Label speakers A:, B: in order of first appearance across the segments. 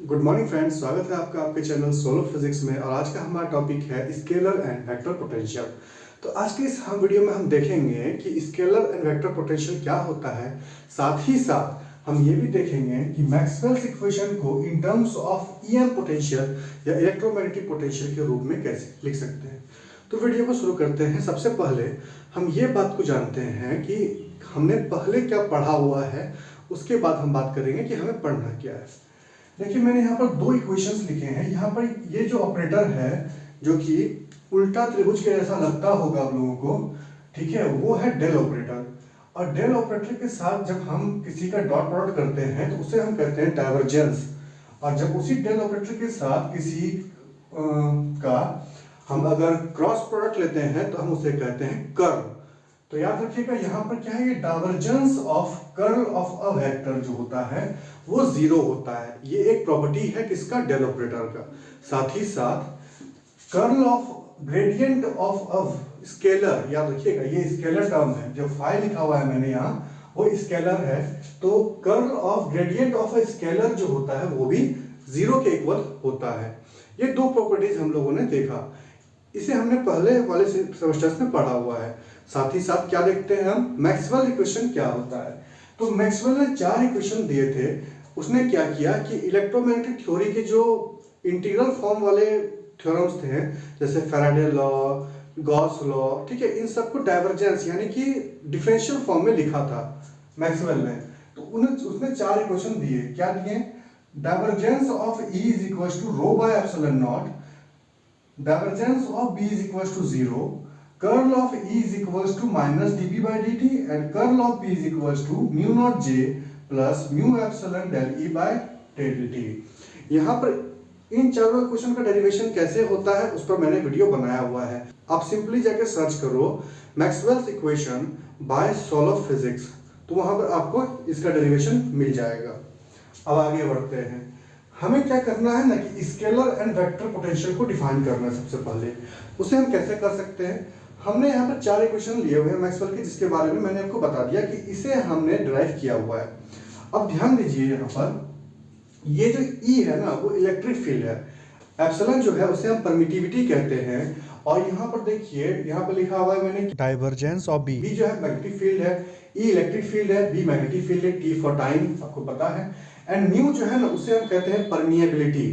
A: Good morning friends, स्वागत है आपका आपके चैनल सोलो फिजिक्स में। और आज का हमारा टॉपिक है स्केलर एंड वेक्टर पोटेंशियल। तो आज के इस वीडियो में हम देखेंगे कि स्केलर एंड वेक्टर पोटेंशियल क्या होता है। साथ ही साथ हम ये भी देखेंगे कि मैक्सवेल्स इक्वेशन को इन टर्म्स ऑफ ईएम पोटेंशियल या इलेक्ट्रोमैग्नेटिक पोटेंशियल के रूप में कैसे लिख सकते हैं। तो वीडियो को शुरू करते हैं। सबसे पहले हम ये बात को जानते हैं कि हमने पहले क्या पढ़ा हुआ है, उसके बाद हम बात करेंगे कि हमें पढ़ना क्या है। देखिए, मैंने यहाँ पर दो इक्वेशंस लिखे हैं। यहाँ पर ये जो ऑपरेटर है जो कि उल्टा त्रिभुज के जैसा लगता होगा आप लोगों को, ठीक है, वो है डेल ऑपरेटर। और डेल ऑपरेटर के साथ जब हम किसी का डॉट प्रोडक्ट करते हैं तो उसे हम कहते हैं डाइवर्जेंस। और जब उसी डेल ऑपरेटर के साथ किसी का हम अगर क्रॉस प्रोडक्ट लेते हैं तो हम उसे कहते हैं कर्ल। तो याद रखिएगा, यहाँ पर क्या है, ये divergence of curl of a vector जो होता है वो जीरो होता है। ये एक प्रॉपर्टी है किसका, डेल ऑपरेटर का। साथ ही साथ curl of gradient of a scalar, याद रखिएगा ये स्केलर टर्म है, जो फाई लिखा हुआ है मैंने यहाँ वो स्केलर है। तो curl of gradient of a scalar जो होता है वो भी जीरो के इक्वल होता है। ये दो प्रॉपर्टीज हम लोगों ने देखा, इसे हमने पहले वाले सेमेस्टर्स में पढ़ा हुआ है। साथ ही साथ क्या देखते हैं हम, मैक्सवेल इक्वेशन क्या होता है। तो मैक्सवेल ने चार इक्वेशन दिए थे। उसने क्या किया कि इलेक्ट्रोमैग्नेटिक थ्योरी के जो इंटीग्रल फॉर्म वाले थ्योरम्स थे, जैसे फैराडे लॉ, गॉस लॉ, ठीक है, इन सबको डाइवर्जेंस यानी कि डिफरेंशियल फॉर्म में लिखा था मैक्सवेल ने। तो उसने चार इक्वेशन दिए। क्या दिए, divergence of E is equal to rho by epsilon naught, divergence of B is equals to 0, curl of E is equals to minus dB by dt, and curl of B is equals to mu naught J plus mu epsilon del E by del dt। यहाँ पर इन चारों equation का derivation कैसे होता है उस पर मैंने वीडियो बनाया हुआ है। आप सिंपली जाके सर्च करो Maxwell's equation by solo physics, तो वहां पर आपको इसका डेरिवेशन मिल जाएगा। अब आगे बढ़ते हैं। हमें क्या करना है ना कि स्केलर एंड वेक्टर पोटेंशियल को डिफाइन करना है। सबसे पहले उसे हम कैसे कर सकते हैं, हमने यहाँ पर चार इक्वेशन लिए हुए हैं मैक्सवेल के, जिसके बारे में मैंने आपको बता दिया कि इसे हमने डिराइव किया हुआ है। अब ध्यान दीजिए, यहाँ पर ये जो E है ना वो इलेक्ट्रिक फील्ड है, एप्सिलॉन जो है उसे हम परमिटिविटी कहते हैं। और यहाँ पर देखिए, यहाँ पर लिखा हुआ है मैंने डाइवर्जेंस ऑफ B जो है मैग्नेटिक फील्ड है, E इलेक्ट्रिक फील्ड है, B मैग्नेटिक फील्ड है, T फॉर टाइम आपको पता है, एंड म्यू जो है ना उसे हम कहते हैं permeability,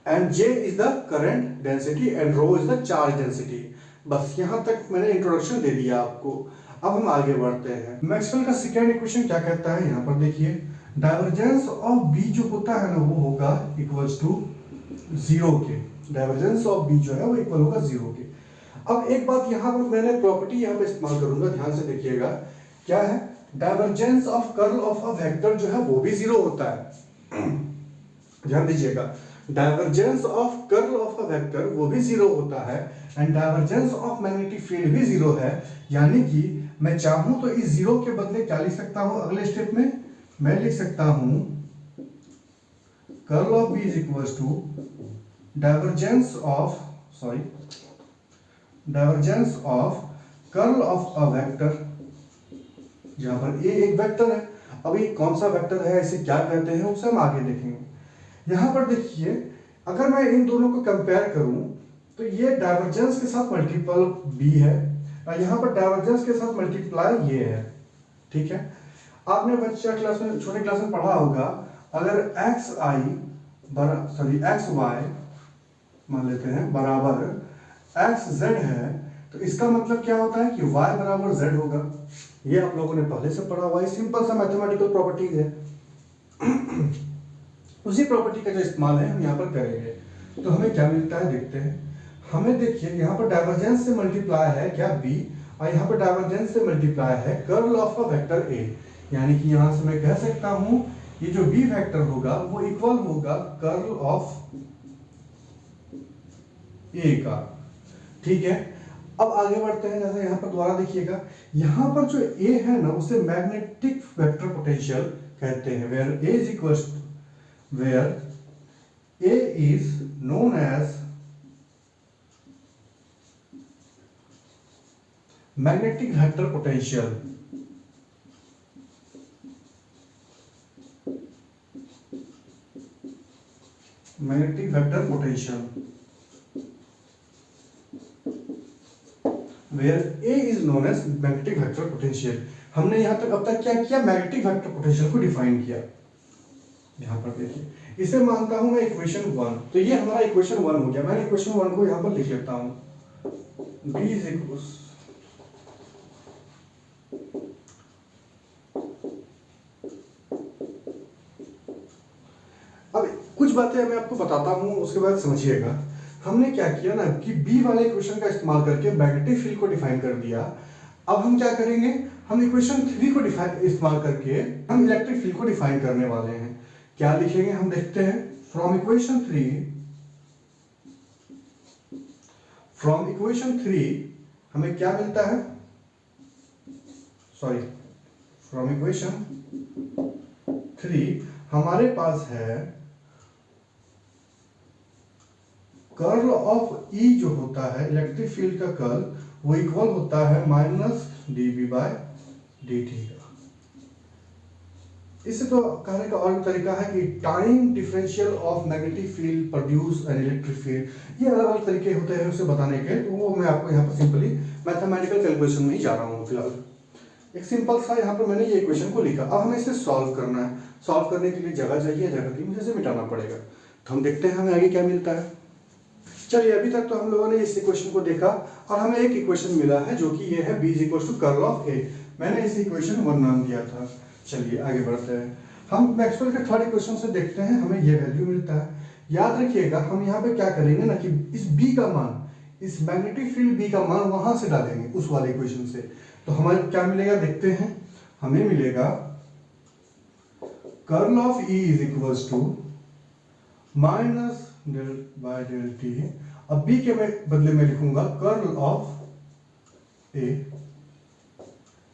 A: and J is the current density and rho is the charge density. बस यहाँ तक मैंने इंट्रोडक्शन दे दिया आपको। अब हम आगे बढ़ते हैं। मैक्सवेल का सेकेंड इक्वेशन क्या कहता है, यहाँ पर देखिए, डाइवर्जेंस ऑफ B जो होता है ना वो होगा इक्वल्स टू जीरो के। डाइवर्जेंस ऑफ B जो है वो इक्वल होगा जीरो के। अब एक बात यहाँ पर मैंने प्रॉपर्टी यहाँ पे इस्तेमाल करूंगा, ध्यान से देखिएगा, क्या है, divergence of curl of a vector जो है वो भी जीरो होता है। ध्यान दीजिएगा, divergence of curl of a vector वो भी जीरो होता है, and divergence of magnetic field भी जीरो है। यानी कि मैं चाहूं तो इस जीरो के बदले क्या लिख सकता हूं, अगले स्टेप में मैं लिख सकता हूं curl of B is equals to divergence of curl of a vector, जहां पर A एक वेक्टर है। अब ये कौन सा वेक्टर है, इसे क्या कहते हैं, उसे हम आगे देखेंगे। यहां पर देखिए, अगर मैं इन दोनों को कंपेयर करूं तो ये डाइवर्जेंस के साथ मल्टीपल B है और यहां पर डाइवर्जेंस के साथ मल्टीप्लाई ये है, ठीक है। आपने बच्चा क्लास में, छोटे क्लास में पढ़ा होगा, अगर एक्स वाई मान लेते हैं बराबर XZ है तो इसका मतलब क्या होता है कि Y बराबर Z होगा। ये आप लोगों ने पहले से पढ़ा हुआ है, सिंपल सा मैथमेटिकल प्रॉपर्टीज है। उसी प्रॉपर्टी का जो इस्तेमाल है हम यहाँ पर करेंगे। तो हमें क्या मिलता है देखते हैं। हमें देखिए, यहाँ पर डाइवर्जेंस से मल्टीप्लाई है क्या B, और यहाँ पर डाइवर्जेंस से मल्टीप्लाई है curl of a vector A। यानी कि यहाँ से मैं कह सकता हूँ ये जो B वेक्टर होगा वो इक्वल होगा कर्ल ऑफ A का, ठीक है। अब आगे बढ़ते हैं। जैसे यहाँ पर दोबारा देखिएगा, यहाँ पर जो A है ना उसे मैग्नेटिक वेक्टर पोटेंशियल कहते हैं, where A is known as magnetic vector potential. Magnetic vector potential where A is known as magnetic vector potential. हमने यहाँ तक अब तक क्या किया, मैग्नेटिक वेक्टर पोटेंशियल को डिफाइन किया। यहाँ पर देखिए, इसे मानता हूं मैं इक्वेशन 1, तो ये हमारा इक्वेशन 1 हो गया। मैं इक्वेशन 1 को यहाँ पर लिख लेता हूं, B इज इक्वल्स अब कुछ बातें मैं आपको बताता हूं, उसके बाद समझिएगा। हमने क्या किया ना कि बी वाले इक्वेशन का इस्तेमाल करके मैग्नेटिक फील्ड को डिफाइन कर दिया। अब हम क्या करेंगे, हम इक्वेशन 3 को इस्तेमाल करके हम इलेक्ट्रिक फील्ड को डिफाइन करने वाले हैं। क्या लिखेंगे हम देखते हैं। फ्रॉम इक्वेशन 3 हमें क्या मिलता है, सॉरी फ्रॉम इक्वेशन 3 हमारे पास है कर्ल ऑफ ई जो होता है इलेक्ट्रिक फील्ड का कर्ल, वो इक्वल होता है -dB/dt का। इससे तो कहने का और तरीका है कि time differential of magnetic field produce an electric field. ये अलग अलग तरीके होते हैं उसे बताने के, तो वो मैं आपको यहाँ पर सिंपली मैथमेटिकल कैलकुलेशन में ही जा रहा हूँ फिलहाल। एक सिंपल सा यहाँ पर मैंने ये इक्वेशन को लिखा। अब हमें इसे सॉल्व करना है। सॉल्व करने के लिए जगह चाहिए, जगह की मुझे इसे मिटाना पड़ेगा। तो हम देखते हैं हमें आगे क्या मिलता है। चलिए, अभी तक तो हम लोगों ने इस इक्वेशन को देखा और हमें एक इक्वेशन मिला है जो कि ये है B = कर्ल ऑफ A। मैंने इस इक्वेशन 1 नाम दिया था। चलिए आगे बढ़ते हैं। हम मैक्सवेल के थर्ड इक्वेशन से देखते हैं, हमें ये वैल्यू मिलता है। याद रखिएगा, हम यहाँ पे क्या करेंगे ना कि इस B का मान, इस मैग्नेटिक फील्ड B का मान वहां से डालेंगे उस वाले इक्वेशन से। तो हमें क्या मिलेगा देखते हैं। हमें मिलेगा curl of E = -del/del t। अब B के बदले में लिखूंगा कर्ल ऑफ A।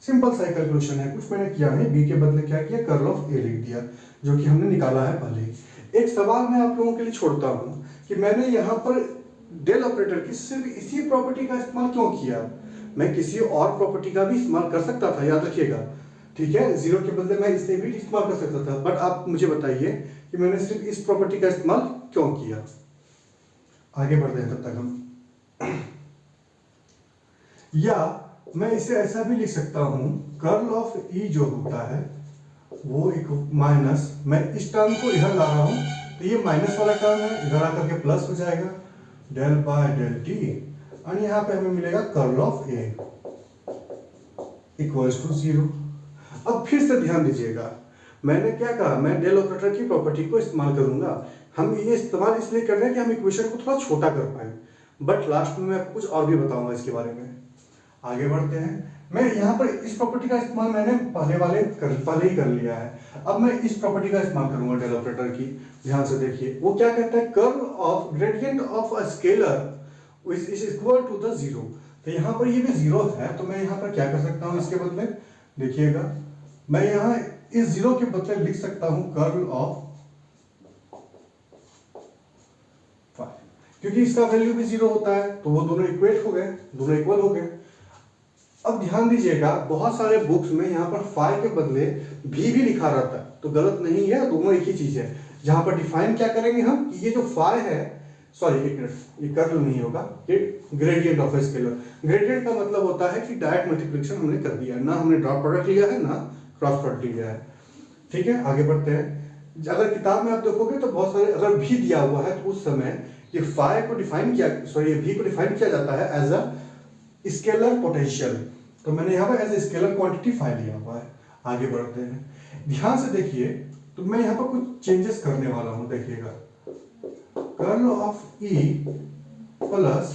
A: सिंपल सा कैलकुलेशन है, कुछ मैंने किया नहीं। B के बदले क्या किया, कर्ल ऑफ A लिख दिया, जो कि हमने निकाला है पहले ही। एक सवाल मैं आप लोगों के लिए छोड़ता हूं कि मैंने यहाँ पर डेल ऑपरेटर की सिर्फ इसी प्रॉपर्टी का इस्तेमाल क्यों किया। मैं किसी और प्रॉपर्टी का भी इस्तेमाल कर सकता था, याद रखिएगा, ठीक है। 0 के बदले मैं इसे भी इस्तेमाल कर सकता था, बट आप मुझे बताइए कि मैंने सिर्फ इस प्रॉपर्टी का इस्तेमाल क्यों किया। आगे बढ़ते हैं तब तक हम। या मैं इसे ऐसा भी लिख सकता हूं, कर्ल ऑफ E जो होता है वो एक माइनस, मैं इस टर्म को इधर ला रहा हूं, तो ये माइनस वाला टर्म है, इधर आकर के प्लस हो जाएगा del/del t, और यहाँ पे हमें मिलेगा कर्ल ऑफ A = 0। अब फिर से ध्यान दीजिएगा, मैंने क्या कहा, मैं डेल ऑपरेटर की प्रॉपर्टी को इस्तेमाल करूंगा। हम ये इस्तेमाल इसलिए कर रहे हैं कि हम इक्वेशन को थोड़ा छोटा कर पाए, बट लास्ट में मैं कुछ और भी बताऊंगा इसके बारे में। आगे बढ़ते हैं। मैं यहाँ पर इस प्रॉपर्टी का इस्तेमाल मैंने पहले ही कर लिया है। अब मैं इस प्रॉपर्टी का इस्तेमाल करूंगा डेल ऑपरेटर की। ध्यान से देखिए, वो क्या कहता है, curl of gradient of a scalar is equal to the 0। तो यहाँ पर ये भी 0 है, तो मैं यहाँ पर क्या कर सकता हूँ इसके बदले, देखिएगा, मैं यहाँ इस 0 के बदले लिख सकता हूँ कर्ल ऑफ 5, क्योंकि इसका वैल्यू भी 0 होता है, तो वो दोनों इक्वेट हो गए, दोनों इक्वल हो गए। अब ध्यान दीजिएगा, बहुत सारे बुक्स में यहाँ पर फाई के बदले भी लिखा रहता है, तो गलत नहीं है, दोनों एक ही चीज है। जहां पर डिफाइन क्या करेंगे हम कि ये जो फाई है, सॉरी एक मिनट, ये कर्ल नहीं होगा, ये ग्रेडियंट ऑफ स्केलर। ग्रेडियंट का मतलब होता है कि डायरेक्ट मल्टीप्लिकेशन हमने कर दिया, ना हमने डॉट प्रोडक्ट लिया है ना क्रॉस प्रोडक्ट लिया है। ठीक है, आगे बढ़ते हैं। अगर किताब में आप देखोगे तो बहुत सारे अगर भी दिया हुआ है, तो उस समय ये फाई को डिफाइन किया, सॉरी ये भी को डिफाइन किया जाता है एज अ स्केलर पोटेंशियल। तो मैंने यहाँ पर as a scalar quantity phi लिया हुआ है। आगे बढ़ते हैं, ध्यान से देखिए, तो मैं यहाँ पर कुछ चेंजेस करने वाला हूँ, देखिएगा, कर्ल ऑफ E प्लस,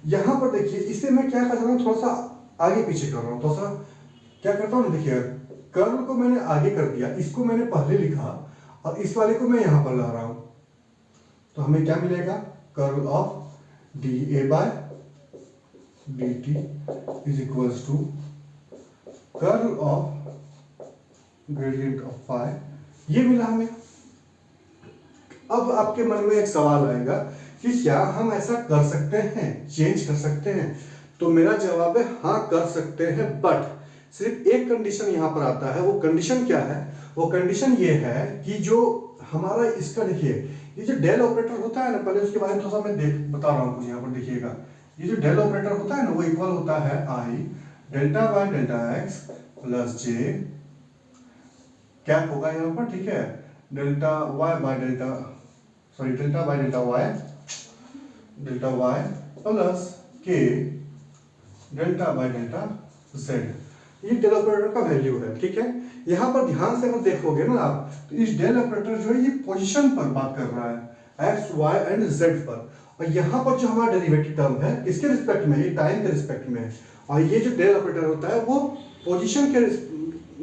A: यहाँ पर देखिए, इसे मैं क्या कर रहा हूँ, थोड़ा सा आगे पीछे कर रहा हूँ, थोड़ा सा क्या करता हूँ, देखिए, कर्ल को मैंने आगे कर दिया, इसको मैंने पहले लिखा और इस वाले को मैं यहाँ पर ला रहा हूँ, तो हमें क्या मिलेगा, curl of dA/dt is equals to curl of gradient of phi, ये मिला हमें। अब आपके मन में एक सवाल आएगा कि क्या हम ऐसा कर सकते हैं, चेंज कर सकते हैं? तो मेरा जवाब है हाँ, कर सकते हैं, बट सिर्फ एक कंडीशन यहां पर आता है। वो कंडीशन क्या है? वो कंडीशन ये है कि जो हमारा इसका, देखिए, ये जो डेल ऑपरेटर होता है ना, पहले उसके बारे में थोड़ा सा मैं बता रहा हूँ, यहाँ पर देखिएगा। ये जो डेल ऑपरेटर होता है ना, वो इक्वल होता है i delta by delta x plus j, cap होगा यहाँ पर, ठीक है, delta y by delta, sorry delta by delta y plus k delta by delta z. ये डेल ऑपरेटर का वैल्यू है, ठीक है। यहाँ पर ध्यान से अगर देखोगे ना आप, तो इस डेल ऑपरेटर जो है ये पोजीशन पर बात कर रहा है, एक्स वाई एंड जेड पर, और यहाँ पर जो हमारा डेरिवेटिव टर्म है किसके रिस्पेक्ट में, ये टाइम के रिस्पेक्ट में है। और ये जो डेल ऑपरेटर होता है वो पोजीशन के,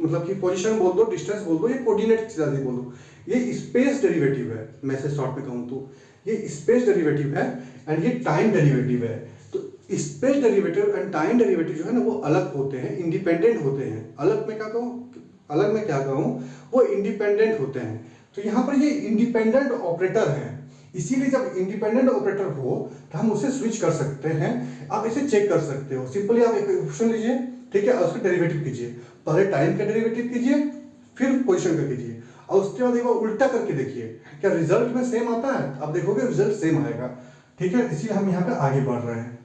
A: मतलब कि पोजीशन बोल दो, डिस्टेंस बोल दो, ये कोऑर्डिनेट से बोल दो, ये स्पेस डेरिवेटिव है, मैं से शॉर्ट में कहूँ तो ये स्पेस डेरिवेटिव है एंड ये टाइम डेरिवेटिव है। तो space derivative and time derivative जो है ना वो अलग होते हैं, इंडिपेंडेंट होते हैं। अलग में क्या कहूँ, वो इंडिपेंडेंट होते हैं। तो यहाँ पर ये इंडिपेंडेंट ऑपरेटर है, इसीलिए जब इंडिपेंडेंट ऑपरेटर हो तो हम उसे स्विच कर सकते हैं। आप इसे चेक कर सकते हो, सिंपली आप एक क्वेश्चन लीजिए, ठीक है, और उसका डेरिवेटिव कीजिए। पहले टाइम का डेरिवेटिव कीजिए, फिर पोजीशन का कीजिए, और उसके बाद एक बार उल्टा करके देखिए क्या रिजल्ट में सेम आता है। आप देखोगे रिजल्ट सेम आएगा, ठीक है। इसलिए हम यहाँ पे आगे बढ़ रहे हैं,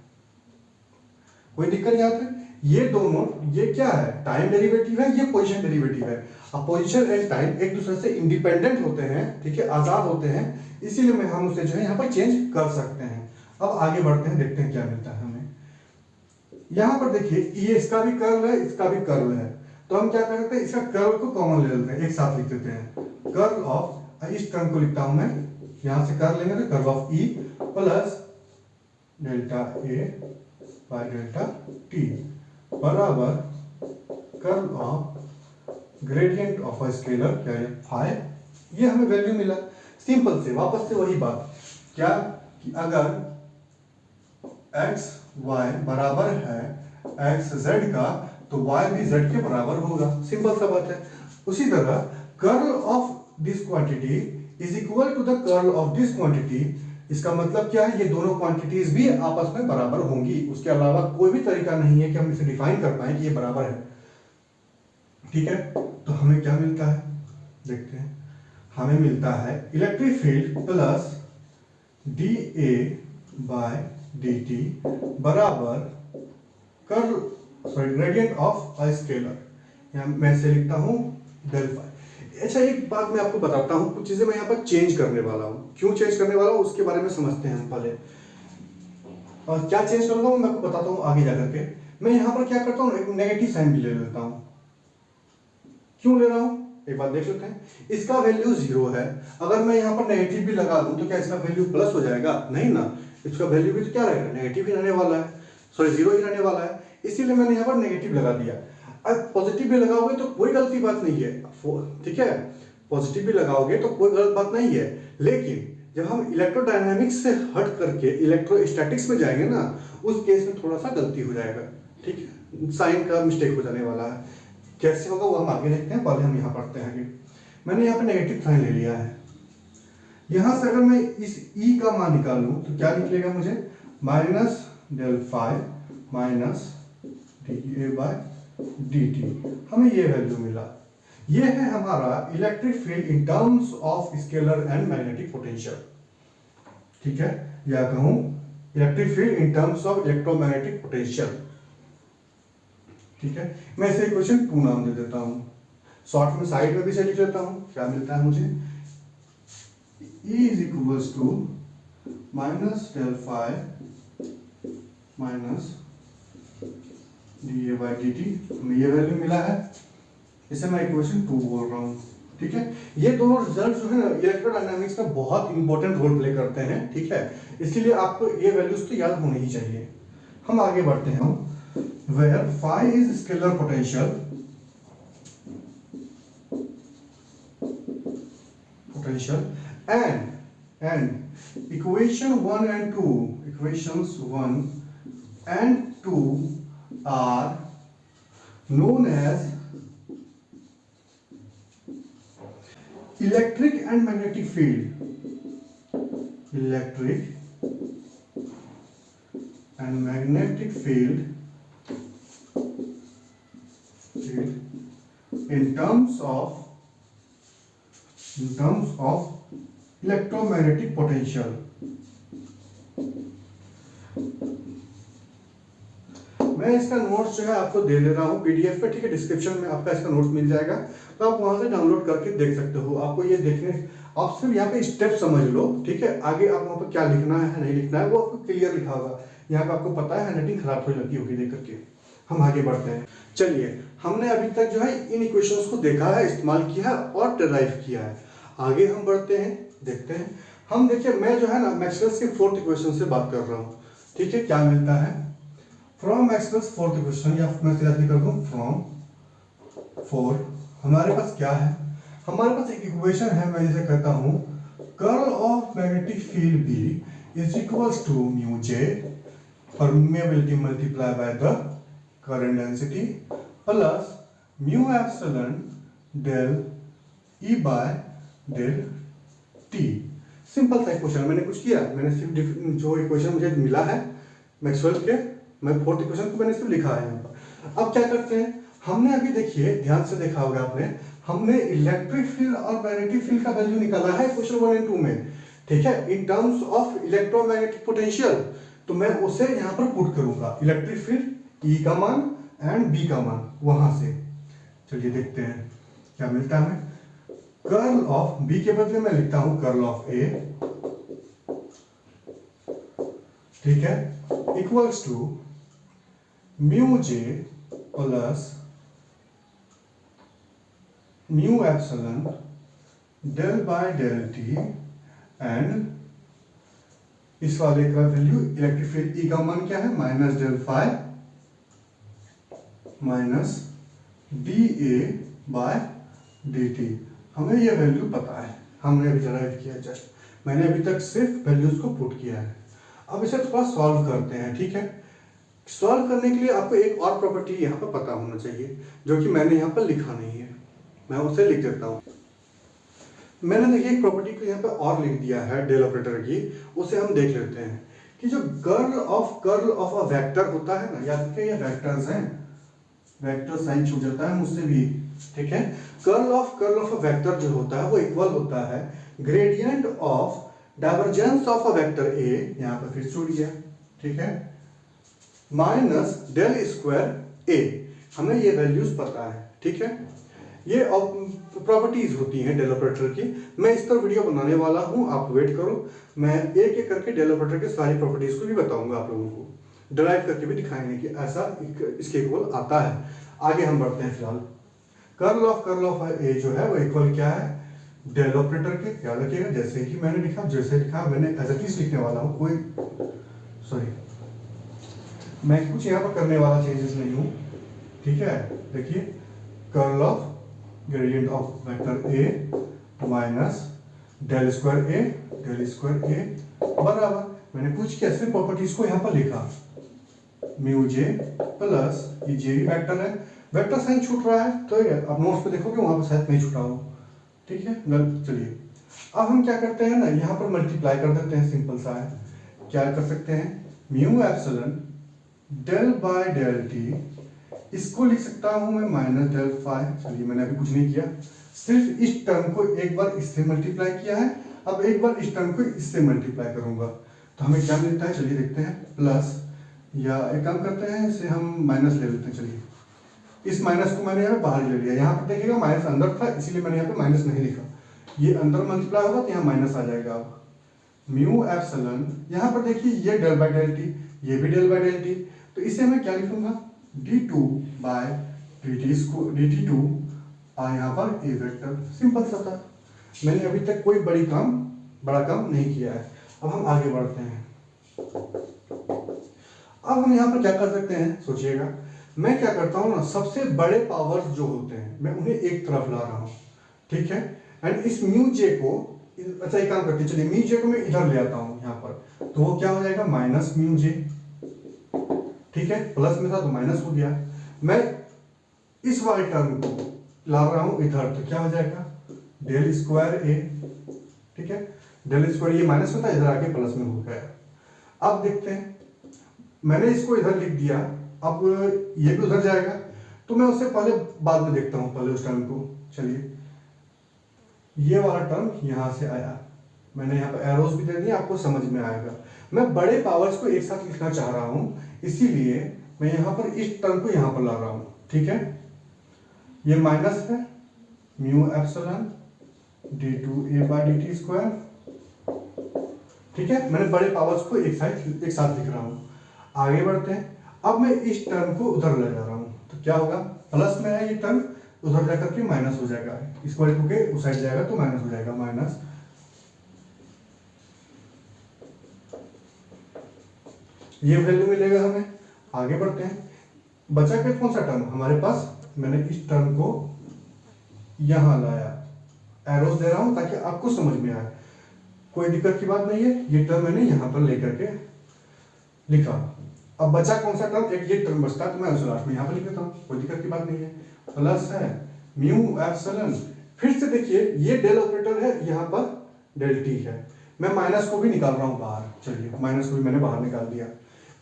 A: कोई दिक्कत नहीं आती। ये दोनों, ये क्या है, टाइम डेरिवेटिव है, ये पोजीशन डेरिवेटिव है। अब पोजीशन एंड टाइम एक दूसरे से इंडिपेंडेंट होते हैं, ठीक है, आजाद होते हैं, इसीलिए हम उसे जो है यहाँ पर चेंज कर सकते हैं। अब आगे बढ़ते हैं, देखते हैं क्या मिलता है हमें। यहाँ पर देखिए ये इसका भी कर्ल है, इसका भी कर्ल है, तो हम क्या करते हैं, इसका कर्ल को कॉमन ले लेते हैं, एक साथ लिख देते हैं। कर्ल ऑफ, इस टर्म को लिखता हूं मैं, यहां से कर्ल लेंगे तो curl of E plus delta A by delta t बराबर curl of gradient of a scalar, क्या है फाई। ये हमें वैल्यू मिला, सिंपल से वापस से वही बात, क्या कि अगर x y बराबर है x z का, तो y भी z के बराबर होगा, सिंपल सा बात है। उसी तरह curl of this quantity is equal to the curl of this quantity. इसका मतलब क्या है, ये दोनों क्वांटिटीज भी आपस में बराबर होंगी, उसके अलावा कोई भी तरीका नहीं है कि हम इसे डिफाइन कर पाए कि ये बराबर है, ठीक है। तो हमें क्या मिलता है, देखते हैं। हमें मिलता है electric field plus d A by d t बराबर curl, sorry gradient of a scalar, यहाँ मैं से लिखता हूं डेल फाई। अच्छा एक बात मैं आपको बताता हूं, कुछ चीजें मैं यहाँ पर चेंज करने वाला हूं, क्यों चेंज करने वाला हूं उसके बारे में समझते हैं हम पहले। और क्या चेंज करूंगा मैं आपको बताता हूं आगे जाकर के। मैं यहाँ पर क्या करता हूं, एक नेगेटिव साइन भी ले लेता हूं। क्यों ले रहा हूं, एक बात देख लेते हैं। इसका वैल्यू 0 है, अगर मैं यहाँ पर नेगेटिव भी लगा दूं तो क्या इसका वैल्यू प्लस हो जाएगा, नहीं ना, इसका वैल्यू भी तो क्या रहेगा, नेगेटिव ही रहने वाला है, सॉरी 0 ही रहने वाला है, इसीलिए मैंने यहाँ पर नेगेटिव लगा दिया। अब पॉजिटिव भी लगाओगे तो कोई गलती बात नहीं है, ठीक है, पॉजिटिव भी लगाओगे तो कोई गलत बात नहीं है। लेकिन जब हम इलेक्ट्रोडायनामिक्स से हट करके इलेक्ट्रोस्टैटिक्स में जाएंगे ना, उस केस में थोड़ा सा गलती हो जाएगा, ठीक है, साइन का मिस्टेक हो जाने वाला है। कैसे होगा वो हम आगे देखते हैं, पहले हम यहाँ पढ़ते हैं। मैंने यहाँ पे नेगेटिव साइन ले लिया है। यहां से अगर मैं इस ई का मान निकालूं तो क्या निकलेगा मुझे, minus del phi minus D A by d t. हमें ये वैल्यू मिला। ये है हमारा electric field in terms of scalar and magnetic potential, ठीक है, या कहूं electric field in terms of electromagnetic potential, ठीक है। मैं इसे इक्वेशन 2 नाम दे देता हूं, शॉर्ट में साइड में भी से लिख लेता हूं। क्या मिलता है मुझे, E is equals to minus del phi minus dA by dt। हमें ये वैल्यू मिला है, इसे मैं इक्वेशन 2 बोल रहा हूँ, ठीक है। ये दोनों रिजल्ट जो है ना इलेक्ट्रोडायनामिक्स में बहुत इंपॉर्टेंट रोल प्ले करते हैं, ठीक है, इसलिए आपको ये वैल्यूज तो याद होने ही चाहिए। हम आगे बढ़ते हैं, where phi is scalar potential and equation 1 and 2, equations 1 and 2 are known as electric and magnetic field, electric and magnetic field in terms of electromagnetic potential. मैं इसका नोट्स जो है आपको दे दे रहा हूँ पीडीएफ पे, ठीक है। डिस्क्रिप्शन में आपका इसका नोट्स मिल जाएगा, तो आप वहां से डाउनलोड करके देख सकते हो। आपको ये देखने, आप सिर्फ यहाँ पे स्टेप समझ लो, ठीक है। आगे आप वहाँ पर क्या लिखना है नहीं लिखना है वो आपको क्लियर लिखा होगा। यहाँ पे आपको पता है, हैंडराइटिंग खराब थोड़ी लगती होगी देख करके। हम आगे बढ़ते हैं। चलिए, हमने अभी तक जो है इन इक्वेशंस को देखा है, इस्तेमाल किया है और डिराइव किया है। आगे हम बढ़ते हैं, देखते हैं। हम देखिए, मैं जो है ना मैक्सवेल्स के फोर्थ इक्वेशन से बात कर रहा हूँ, ठीक है। क्या मिलता है फ्रॉम मैक्सवेल्स फोर्थ इक्वेशन, या मैं सीधा कर दूं फ्रॉम फोर। हमारे पास क्या है, हमारे पास एक इक्वेशन है, मैं जिसे कहता हूं curl of magnetic field B is equals to mu J permeability multiply by the current density plus mu epsilon del E by del t. Simple सा इक्वेशन, मैंने कुछ किया, मैंने सिर्फ जो इक्वेशन मुझे मिला है मैक्सवेल के, मैं फोर्थ इक्वेशन को मैंने सिर्फ लिखा है यहाँ पर। अब क्या करते हैं, हमने अभी देखिए ध्यान से देखा होगा आपने, हमने इलेक्ट्रिक फील्ड और मैग्नेटिक फील्ड का वैल्यू निकाला है क्वेश्चन 1 और 2 में, ठीक है, इन टर्म्स ऑफ इलेक्ट्रोमैग्नेटिक पोटेंशियल। तो मैं उसे यहाँ पर पुट करूंगा, इलेक्ट्रिक फील्ड ई का मान एंड बी का मान वहां से। चलिए देखते हैं क्या मिलता है हमें। कर्ल ऑफ बी के बदले मैं लिखता हूं कर्ल ऑफ ए, ठीक है, equals to mu J plus mu epsilon del by del t and इस वाले का वैल्यू इलेक्ट्रिक फील्ड ई का मान क्या है minus del phi minus D A by d t. हमें यह वैल्यू पता है, हमने अभी डिराइव किया जस्ट, मैंने अभी तक सिर्फ वैल्यूज को पुट किया है। अब इसे थोड़ा सॉल्व करते हैं, ठीक है। सॉल्व करने के लिए आपको एक और प्रॉपर्टी यहाँ पर पता होना चाहिए, जो कि मैंने यहाँ पर लिखा नहीं है, मैं उसे लिख देता हूँ। मैंने देखिए एक प्रॉपर्टी को यहाँ पे और लिख दिया है डेल ऑपरेटर की, उसे हम देख लेते हैं कि जो कर्ल ऑफ अ वेक्टर होता है ना, याद रखिए ये वेक्टर्स हैं, वेक्टर साइन छूट जाता है मुझसे भी, ठीक है। कर्ल ऑफ अ वेक्टर जो होता है वो इक्वल होता है gradient of divergence of a vector A, यहाँ पर फिर छूट गया, ठीक है, माइनस डेल स्क्वायर ए। हमें ये वैल्यूज पता है, ठीक है। ये प्रॉपर्टीज होती हैं डेल ऑपरेटर की, मैं इस पर वीडियो बनाने वाला हूं, आप वेट करो। मैं एक एक करके डेल ऑपरेटर की सारी प्रॉपर्टीज को भी बताऊंगा आप लोगों को, डिराइव करके भी दिखाएंगे कि ऐसा इसके इक्वल आता है। आगे हम बढ़ते हैं। फिलहाल कर्ल ऑफ ए जो है वो इक्वल क्या है डेल ऑपरेटर के, याद रखिएगा जैसे कि मैंने लिखा, जैसे लिखा मैंने एज इट इज लिखने वाला हूँ, कोई सॉरी मैं कुछ यहाँ पर करने वाला चेंजेस नहीं हूँ, ठीक है। देखिए curl of gradient of vector A minus del square A बराबर, मैंने कुछ किया सिर्फ प्रॉपर्टीज को यहाँ पर लिखा, म्यू जे प्लस ये जे भी वेक्टर है, वेक्टर साइन छूट रहा है तो अब नोट्स पे देखोगे वहां पर शायद नहीं छूटा हो, ठीक है। चलिए अब हम क्या करते हैं ना, यहाँ पर मल्टीप्लाई कर देते हैं, सिंपल सा है। क्या कर सकते हैं, mu epsilon del by del t, इसको लिख सकता हूं मैं माइनस डेल फाई। चलिए मैंने अभी कुछ नहीं किया, सिर्फ इस टर्म को एक बार इससे मल्टीप्लाई किया है, अब एक बार इस टर्म को इससे मल्टीप्लाई करूंगा तो हमें क्या मिलता है, चलिए देखते हैं। प्लस या एक काम करते हैं, इसे हम माइनस ले लेते हैं। चलिए इस माइनस को मैंने यहाँ पे बाहर ले लिया, यहाँ पर देखिएगा माइनस अंदर था इसीलिए मैंने यहाँ पे माइनस नहीं लिखा, ये अंदर मल्टीप्लाई होगा तो यहाँ माइनस आ जाएगा। अब म्यू एप्सिलॉन, यहाँ पर देखिए ये डेल बाय डेल टी, ये भी डेल बाय डेल टी, तो इसे मैं क्या लिखूंगा d2 बाय dt2 और यहाँ पर ए वेक्टर, सिंपल सा था। मैंने अभी तक कोई बड़ा काम नहीं किया है। अब हम आगे बढ़ते हैं। अब हम यहाँ पर क्या कर सकते हैं, सोचिएगा। मैं क्या करता हूँ ना, सबसे बड़े पावर्स जो होते हैं मैं उन्हें एक तरफ ला रहा हूँ, ठीक है। एंड इस म्यू जे को, अच्छा एक काम करते हैं, चलिए म्यू जे को मैं इधर ले आता हूँ यहाँ पर, तो वो क्या हो जाएगा माइनस म्यू जे, ठीक है, प्लस में था तो माइनस हो गया। मैं इस वाले टर्म को ला रहा हूं इधर, तो क्या हो जाएगा डेल स्क्वायर ए, ठीक है, डेल स्क्वायर ये माइनस में था इधर आके प्लस में हो गया। अब देखते हैं, मैंने इसको इधर लिख दिया, अब ये भी उधर जाएगा, तो मैं उससे पहले बाद में देखता हूं, पहले उस टर्म को। चलिए ये वाला टर्म यहां से आया, मैंने यहाँ पर एरोस भी दे दिए, आपको समझ में आएगा। मैं बड़े पावर्स को एक साथ लिखना चाह रहा हूँ, इसीलिए मैं यहाँ पर इस टर्म को यहाँ पर ला रहा हूँ। ठीक है, ये माइनस है म्यू एप्सिलॉन d2a/dt²। ठीक है, मैंने बड़े पावर्स को एक साथ लिख रहा हूँ। आगे बढ़ते हैं। अब मैं इस टर्म को उधर ले जा रहा हूँ, तो क्या होगा, प्लस में है ये टर्म, उधर जाकर के माइनस हो जाएगा, इक्वल टू के उस साइड जाएगा तो माइनस हो जाएगा, माइनस ये वैल्यू मिलेगा हमें। आगे बढ़ते हैं। बचा के कौन सा टर्म हमारे पास, मैंने इस टर्म को यहां लाया, एरोस दे रहा हूं ताकि आपको समझ में आए, कोई दिक्कत की बात नहीं है। ये टर्म मैंने यहां पर लेकर के लिखा। अब बचा कौन सा टर्म, एक ये टर्म बचता है, तो मैं उसे लास्ट में यहां पर लिख देता हूं, कोई दिक्कत की बात नहीं है। प्लस है म्यू एप्सिलॉन, फिर से देखिए ये डेल ऑपरेटर है, यहाँ पर डेल टी है, मैं माइनस को भी निकाल रहा हूं बाहर। चलिए माइनस को भी मैंने बाहर निकाल दिया।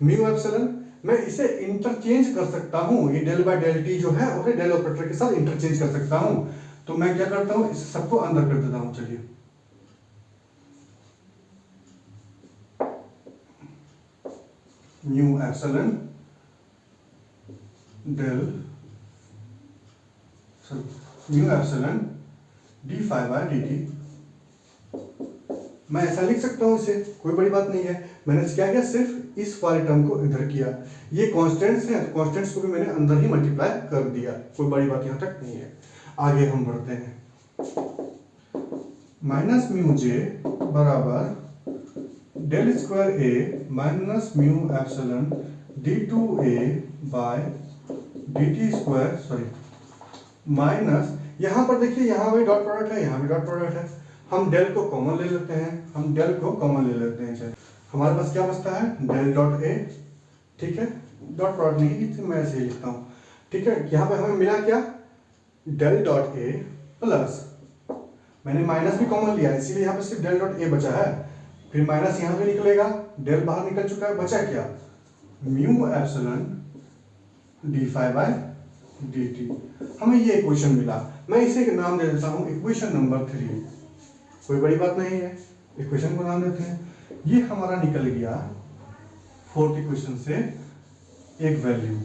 A: म्यू एप्सिलॉन मैं इसे इंटरचेंज कर सकता हूं, ये डेल बाय डेल टी जो है उसे डेल ऑपरेटर के साथ इंटरचेंज कर सकता हूं, तो मैं क्या करता हूं, इस सबको अंदर कर देता हूं। चलिए mu epsilon del mu epsilon d5/dt, मैं ऐसा लिख सकता हूं इसे, कोई बड़ी बात नहीं है। मैंने क्या किया, सिर्फ इस वाले टर्म को इधर किया, ये कांस्टेंट्स हैं तो कांस्टेंट्स को भी मैंने अंदर ही मल्टीप्लाई कर दिया, कोई बड़ी बात यहां तक नहीं है। आगे हम बढ़ते हैं। माइनस म्यू जे बराबर del square A minus mu epsilon d2a/dt², sorry minus, यहां पर देखिए यहां भी डॉट प्रोडक्ट है, यहां भी डॉट प्रोडक्ट है, हम डेल को कॉमन ले लेते हैं, हम डेल को कॉमन ले लेते हैं। चलिए हमारे पास क्या बचता है, डेल डॉट ए। ठीक है, डॉट प्रोडक्ट नहीं, तो मैं ऐसे ही लिखता हूं। ठीक है, यहां पे हमें मिला क्या, डेल डॉट ए प्लस, मैंने माइनस भी कॉमन लिया इसीलिए यहां पे सिर्फ डेल डॉट ए बचा है, फिर माइनस यहां पे निकलेगा, डेल बाहर निकल चुका है, बचा क्या, म्यू एप्सिलॉन d5/dt। हमें ये इक्वेशन मिला, मैं इसे एक नाम दे देता हूं इक्वेशन नंबर 3, कोई बड़ी बात नहीं है, इक्वेशन को नाम देते हैं। ये हमारा निकल गया फोर्थ इक्वेशन से एक वैल्यू।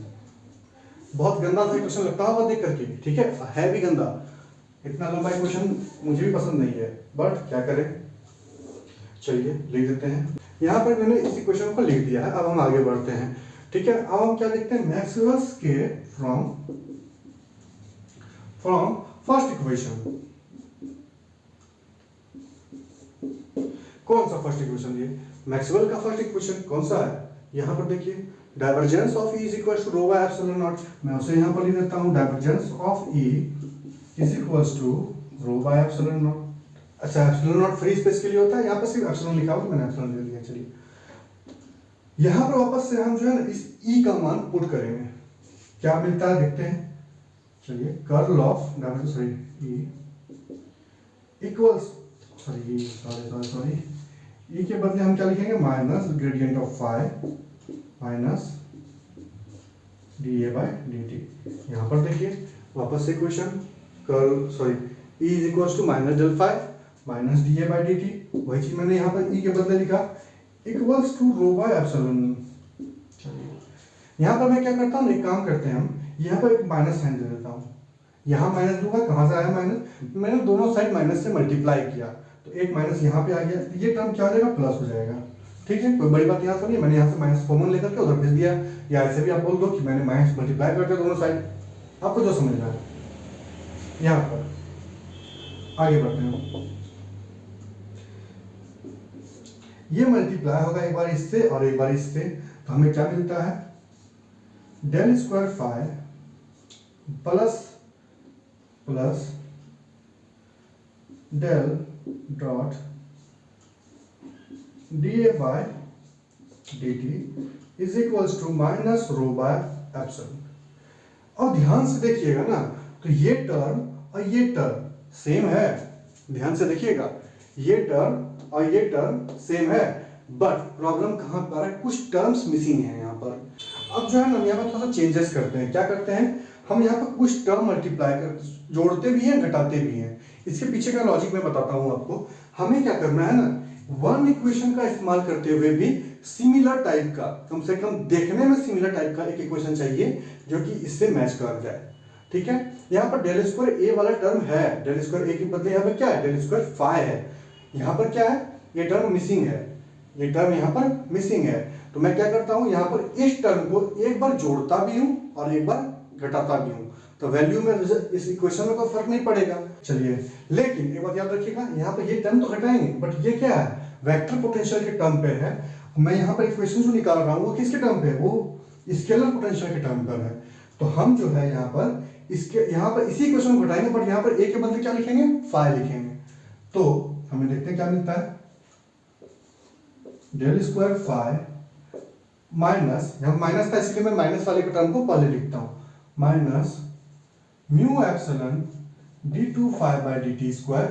A: बहुत गंदा सा इक्वेशन लगता होगा देख करके, ठीक है भी गंदा, इतना लंबा इक्वेशन मुझे भी पसंद नहीं है, बट क्या करें, चलिए लिख देते हैं। यहां पर मैंने इस इक्वेशन को लिख दिया है, अब हम आगे बढ़ते हैं। ठीक है, अब हम क्या देखते हैं, मैक्सवेल्स के फ्रॉम फर्स्ट इक्वेशन। कौन सा फर्स्ट इक्वेशन, ये मैक्सवेल का फर्स्ट इक्वेशन कौन सा है, यहां पर देखिए divergence of E is equal to rho by epsilon naught, मैं उसे यहां पर लिख देता हूं divergence of E is equal to rho by epsilon naught. अच्छा, एप्सिलॉन नॉट फ्री स्पेस के लिए होता है, यहां पर सिर्फ एप्सिलॉन लिखा हुआ, मैंने एप्सिलॉन ले लिया। चलिए यहां पर वापस से हम जो है ना इस E का मान पुट करेंगे, क्या मिलता है देखते हैं। चलिए curl of divergence, sorry E equals, sorry E के बदले हम क्या लिखेंगे, minus gradient of phi minus dA/dt। यहां पर देखिए वापस से equation, curl sorry E is equal to minus del phi minus dA/dt, वही चीज मैंने यहां पर E के बदले लिखा, equals to rho by epsilon. चलिए यहां पर मैं क्या करता हूं, एक काम करते हैं हम, यहां पर एक माइनस साइन दे देता हूं, यहां माइनस दूंगा, कहां से आया माइनस, मैंने दोनों साइड माइनस से मल्टीप्लाई किया, तो एक माइनस यहाँ पे आ गया, ये टर्म क्या हो जाएगा, प्लस हो जाएगा। ठीक है, कोई बड़ी बात यहाँ तो नहीं, मैंने यहाँ से माइनस कॉमन लेकर के उधर भेज दिया, या ऐसे भी आप बोल दो कि मैंने माइनस मल्टीप्लाई कर दिया दोनों साइड, आपको जो समझना है। यहाँ पर आगे बढ़ते हैं, ये मल्टीप्लाई होगा एक बार इससे और एक बार इससे, तो हमें क्या मिलता है, del square phi plus plus del dot dA/dt is equals to minus rho by epsilon. और ध्यान से देखिएगा ना, तो ये टर्म और ये टर्म सेम है, ध्यान से देखिएगा, ये टर्म और ये टर्म सेम है, बट प्रॉब्लम कहां पर है, कुछ टर्म्स मिसिंग है यहाँ पर। अब जो है ना यहाँ पर थोड़ा सा चेंजेस करते हैं, क्या करते हैं, हम यहाँ पर कुछ टर्म मल्टीप्लाई कर जोड़ते भी हैं घटाते भी हैं। इसके पीछे का लॉजिक मैं बताता हूँ आपको। हमें क्या करना है ना, वन इक्वेशन का इस्तेमाल करते हुए भी सिमिलर टाइप का, कम से कम देखने में सिमिलर टाइप का एक इक्वेशन चाहिए जो कि इससे मैच कर जाए। ठीक है, यहाँ पर डेल स्क्वायर ए वाला टर्म है, डेल स्क्वायर ए के बदले यहाँ पर क्या है, डेल स्क्वायर फाई है। यहाँ पर क्या है, ये टर्म मिसिंग है, ये टर्म यहाँ पर मिसिंग है। तो मैं क्या करता हूँ, यहाँ पर इस टर्म को एक बार जोड़ता भी हूँ और एक बार घटाता भी हूँ, तो वैल्यू में इस इक्वेशन में कोई फर्क नहीं पड़ेगा। चलिए, लेकिन एक बात याद रखिएगा, यहाँ पर ये टर्म तो घटाएंगे, बट ये क्या है, वेक्टर पोटेंशियल के टर्म पे है। मैं यहाँ पर इक्वेशन जो निकाल रहा हूँ वो किसके टर्म पे है, वो स्केलर पोटेंशियल के टर्म पर है। तो हम जो है यहाँ पर यहाँ पर इसी इक्वेशन को घटाएंगे, बट यहाँ पर ए के बदले क्या लिखेंगे, फाई लिखेंगे। तो हमें देखते हैं क्या मिलता है, डेल स्क्वायर फाई माइनस, यहाँ माइनस था इसलिए मैं माइनस वाले के टर्म को पहले लिखता हूं, minus mu epsilon d2 phi by dt square.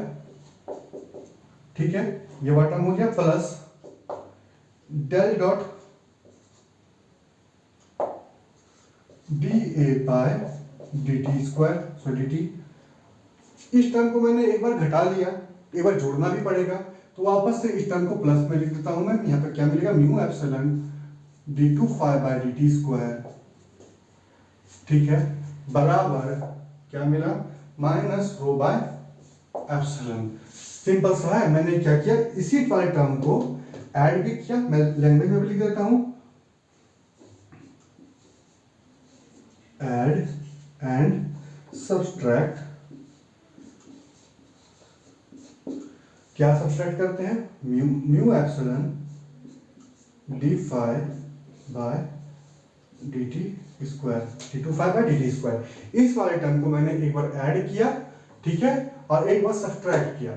A: ठीक है, ये वाला टर्म हो गया, plus del dot dA by dt square, so dt। इस टर्म को मैंने एक बार घटा लिया, एक बार जोड़ना भी पड़ेगा, तो वापस से इस टर्म को प्लस में लिख देता हूं मैं। यहाँ पर क्या मिलेगा, mu epsilon d2 phi by dt square, ठीक है, बराबर क्या मिला, minus rho by epsilon. Simple सा है, मैंने क्या किया, इसी वाले टर्म को ऐड भी किया, मैं लैंग्वेज में भी लिख देता हूं, ऐड एंड सब्सट्रैक्ट। क्या सब्सट्रैक्ट करते हैं, mu epsilon d phi by dt square, d2 phi by dt square. इस वाले टर्म को मैंने एक बार ऐड किया, ठीक है, और एक बार सब्सट्रैक्ट किया,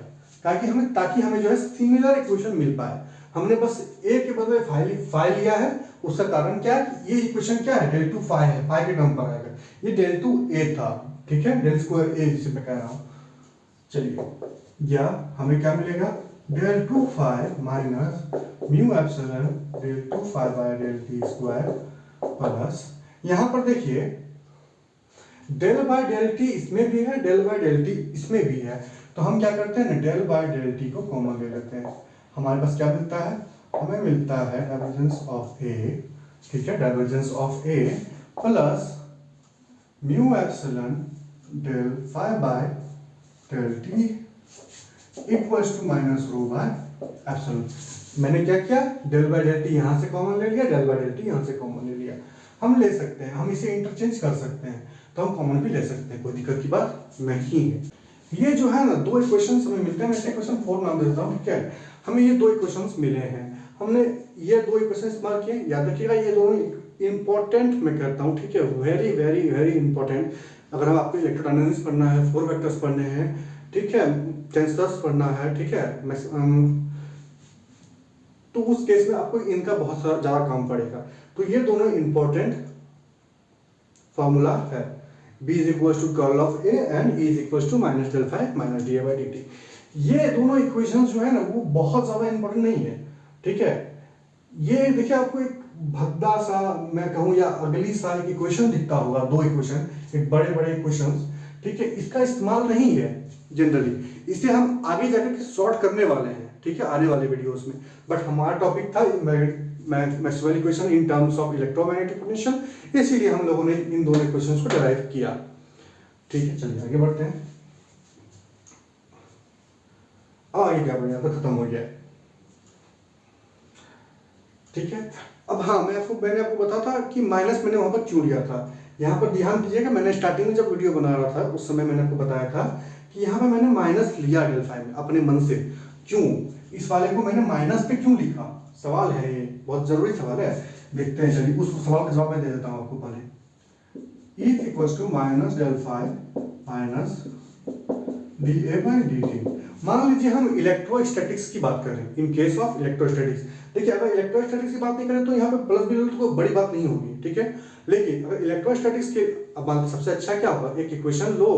A: ताकि हमें जो है सिमिलर इक्वेशन मिल पाए। हमने बस ए के बदले फाई लिया है, उसका कारण क्या है, ये इक्वेशन क्या है, डेल 2 फाई है, फाई के टर्म पर आएगा, ये डेल 2 ए था, ठीक है, डेल स्क्वायर ए जिसे मैं कह रहा हूं। चलिए, या हमें क्या मिलेगा, del 2 phi minus mu epsilon del 2 phi by del T square, plus यहां पर देखिए डेल बाय डेल टी इसमें भी है, डेल बाय डेल टी इसमें भी है, तो हम क्या करते हैं ना, डेल बाय डेल टी को कॉमन ले लेते हैं। हमारे पास क्या मिलता है, हमें मिलता है डाइवर्जेंस ऑफ ए, ठीक है, divergence of A plus mu epsilon del phi by del T equals to minus rho by epsilon. मैंने क्या किया, डेल बाय डेल टी यहां से कॉमन ले लिया, डेल बाय डेल टी यहां से कॉमन ले लिया। हम ले सकते हैं, हम इसे इंटरचेंज कर सकते हैं, तो हम कॉमन भी ले सकते हैं, कोई दिक्कत की बात नहीं है। ये जो है ना, दो इक्वेशंस हमें मिलते हैं, मैं इक्वेशन 4 नाम देता हूं, ठीक है। हमें ये दो इक्वेशंस मिले हैं, हमने ये दो इक्वेशन इस्तेमाल किए, याद रखिएगा ये दोनों इंपॉर्टेंट मैं कहता हूं, ठीक है, वेरी वेरी वेरी इंपॉर्टेंट। अगर हम आपको इलेक्ट्रोडायनामिक्स पढ़ना है, 4 वेक्टर्स पढ़ने हैं, ठीक है, टेंसर्स पढ़ना है, ठीक है, तो उस केस में आपको इनका बहुत सारा ज्यादा काम पड़ेगा। तो ये दोनों इंपॉर्टेंट फॉर्मूला है, b is equals to curl of a and e is equals to minus del phi minus D by D T. ये दोनों इक्वेशंस जो है ना, वो बहुत ज्यादा इंपॉर्टेंट नहीं है, ठीक है। ये देखिए, आपको एक भद्दा सा मैं कहूँ या अगली सा एक इक्वेशन दिखता होगा, दो इक्वेशन, एक बड़े बड़े इक्वेशंस, ठीक है, इसका इस्तेमाल नहीं है जनरली, इसे हम आगे जाकर सॉर्ट करने वाले हैं, ठीक है, आने वाले वीडियोस में। बट हमारा टॉपिक था Maxwell equation in terms of electromagnetic potential, इसीलिए हम लोगों ने इन दोनों इक्वेशंस को डिराइव किया, ठीक है। चलिए आगे बढ़ते हैं। ये क्या बढ़िया, तो खत्म हो गया, ठीक है। अब हाँ, मैंने आपको बताया था कि माइनस मैंने वहां पर क्यों लिया था। यहाँ पर ध्यान दीजिएगा, मैंने स्टार्टिंग में जब वीडियो बना रहा था उस समय मैंने आपको बताया था कि यहाँ पे मैंने माइनस लिया डेल फाई में अपने मन से। क्यों, इस वाले को मैंने माइनस पे क्यों लिखा, सवाल है ये, बहुत जरूरी सवाल है, देखते हैं। चलिए, उस सवाल का जवाब मैं दे देता हूँ आपको पहले। E equals to minus del phi minus D A by D T. मान लीजिए हम इलेक्ट्रोस्टैटिक्स की बात करें, इन केस ऑफ इलेक्ट्रोस्टैटिक्स, देखिए अगर इलेक्ट्रोस्टैटिक्स की बात नहीं करें तो यहाँ पे प्लस भी तो कोई बड़ी बात नहीं होगी, ठीक है। लेकिन अगर इलेक्ट्रोस्टैटिक्स के अब सबसे अच्छा क्या होगा, एक इक्वेशन लो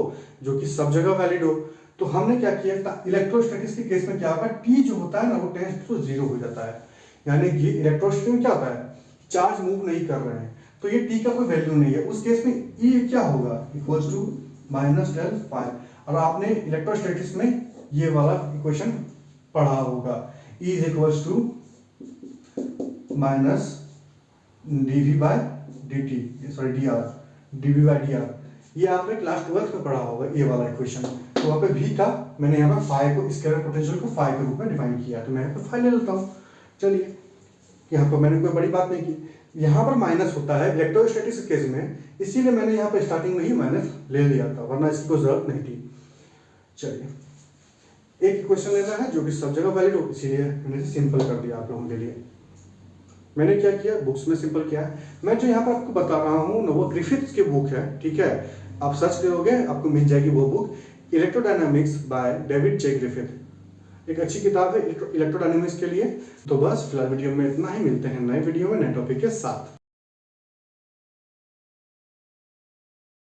A: जो कि सब जगह वैलिड हो। तो हमने क्या किया, इलेक्ट्रोस्टैटिक्स के केस में क्या होगा, टी जो होता है ना, वो टेंड्स टू 0 हो जाता है। यानी कि इलेक्ट्रोस्टैटिक्स में क्या होता है, चार्ज मूव नहीं कर रहे हैं, तो ये टी का कोई वैल्यू नहीं है, उस केस में ई क्या होगा, equals to minus del phi. और आपने इलेक्ट्रोस्टैटिक्स में ये वाला इक्वेशन पढ़ा होगा, E is equals to minus dv by dt, sorry dr, dv by dr। ये आपने क्लास 12th में पढ़ा होगा ये वाला इक्वेशन। तो वहाँ पे v का मैंने यहाँ पे फाई को, स्केलर पोटेंशियल को फाई के रूप में डिफाइन किया, तो मैं यहाँ पे फाई ले लेता हूँ। चलिए, यहाँ पर मैंने कोई बड़ी बात नहीं की, यहाँ पर माइनस होता है इलेक्ट्रोस्टैटिक्स के केस में, इसीलिए मैंने यहाँ पर स्टार्टिंग में ही माइनस ले लिया था, वरना इसकी कोई जरूरत नहीं थी। चलिए, एक इक्वेशन लेना है जो कि सब जगह वैलिड हो, इसीलिए मैंने सिंपल कर दिया आप लोगों के लिए। मैंने क्या किया, बुक्स में सिंपल किया है। मैं जो यहाँ पर आपको बता रहा हूँ ना, वो ग्रिफिथ्स की बुक है, ठीक है। आप सर्च करोगे आपको मिल जाएगी वो book, electrodynamics by David J Griffith. एक अच्छी किताब है इलेक्ट्रोडायनामिक्स के लिए। तो बस फिलहाल वीडियो में इतना ही, मिलते हैं नए वीडियो में नए टॉपिक के साथ।